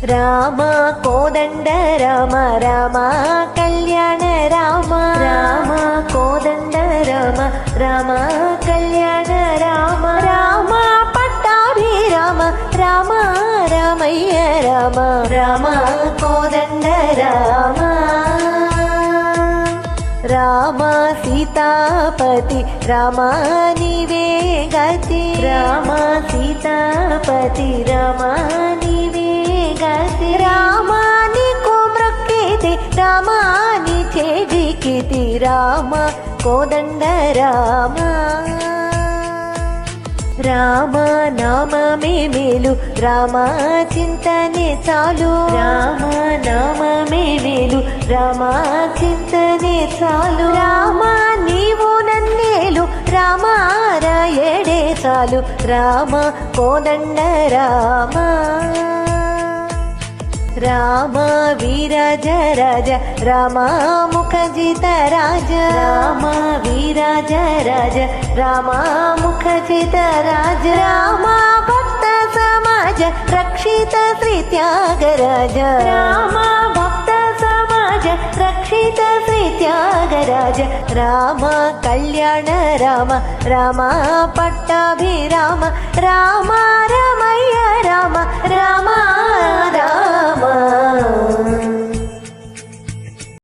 రామ కోదండ రామ రామ కళ్యాణ రామ రామ కోదండ రామ రామ కళ్యాణ రామ రామ పట్టాభిరామ రామ రామయ్య రామ రామ కోదండ రామ రామ సీతాపతి రామ నీవే గతి రామ సీతాపతి రామ నీవే గతి రామ నీకు మ్రొక్కితి రామ నీ చేజికితి రామ కోదండ రామ రామ నామమే మేలు రామ చింతనే చాలు రామ నామమే మేలు రామ చింతనే చాలు రామ నీవు నన్నేలు రామ రాయడే చాలు రామ కోదండ రామ రామ వీరాజ రాజ రామ ముఖజిత రాజ రామ వీరాజ రాజ రామ ముఖజిత రాజ రామ భక్త సమాజ రక్షిత శ్రీ త్యాగరాజ రామ భక్త సమాజ రక్షిత శ్రీ త్యాగరాజ రామ కళ్యాణ రామ రామ పట్టాభిరామ రామ రామయ్య రామ రామ రామ